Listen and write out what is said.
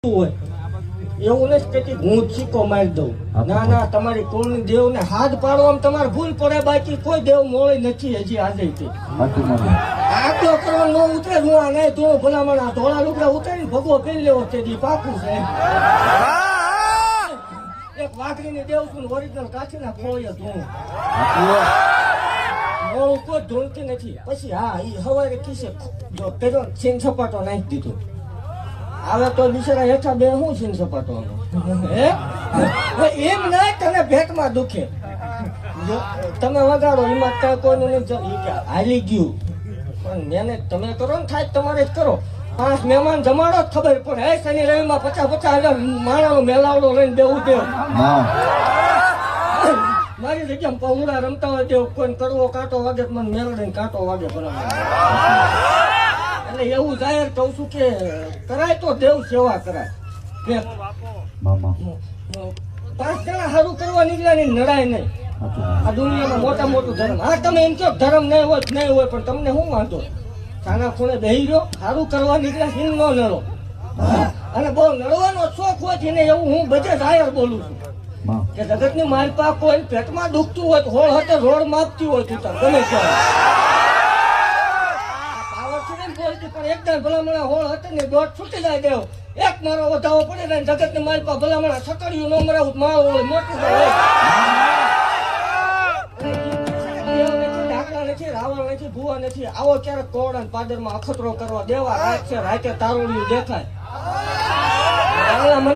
હોય એવું નથી કહેતી હું સિક્કો મારી દઉં. ના ના, તમારી કુળની દેવને હાથ પાડવામાં તમારે ભૂલ પડે, બાકી કોઈ દેવ મોળી નથી હજી આજે. આટલો કરવા ન ઉતરે હું આ નહીં તું ભલામણ આ ધોળા લુગડા ઉતરીને ભગવો કરી લેવો તે દી પાકું છે. એક વાઘરીની દેવ છું ઓરિજિનલ કાચીના ખોળીએ તું મોળું કોઈ ઢોલતી નથી. પછી હા એ હવારે કિસે જો પેલો છીન સપાટો નાખી દીધો. હવે તો બિચારા હેઠા બે શું છીન સપાટો એમ નહીં તને ભેટમાં દુખે તમે વગાડો એમાં ત્યાં કોઈનું નહીં હાલી ગયું પણ મેને તમે કરો ને થાય તમારે જ કરો. 5 મહેમાન જમાડો જ ખબર પડે. હે શનિ રવિમાં 50,000 માણાનો મેલાવડો લઈને દેવું દેવ મારી જગ્યામાં પહોળા રમતા હોય દેવ કોઈ કરવો કાંટો વાગે મને મેળડે કાંટો વાગે બરાબર. એટલે એવું જાહેર કહું છું કે કરાય તો દેવ સેવા કરાય. 5 જણા સારું કરવા નીકળ્યા ને નડાય નહીં. આ દુનિયામાં મોટા મોટું ધર્મ. હા તમે એમ કહો ધર્મ નહીં હોય પણ તમને શું વાંધો? ખાના ખૂણે બેહી રહ્યો સારું કરવા નીકળ્યા સિંહ નો નડો. અને બહુ નડવાનો શોખ હોય છે ને એવું હું બધે જાહેર બોલું છું કે જગત ની માલપા કોઈ પેટમાં દુખતું હોય હોળ હાથે રોડ માપતી હોય તું ગમે પણ એકદમ ભલામણા હોળ હતા ને દોઢ છૂટી જાય દેવ એક મારો વધાવો પડે ને જગત ની માલપા ભલામણા છકડીયું ન મરાવું માળો હોય મોટું હોય. ડાકડા નથી, રાવણ નથી, ભુવા નથી. આવો ક્યારેક કોરડા પાદર માં અખતરો કરવા દેવા રાત છે રાતે તારોડિયું દેખાય.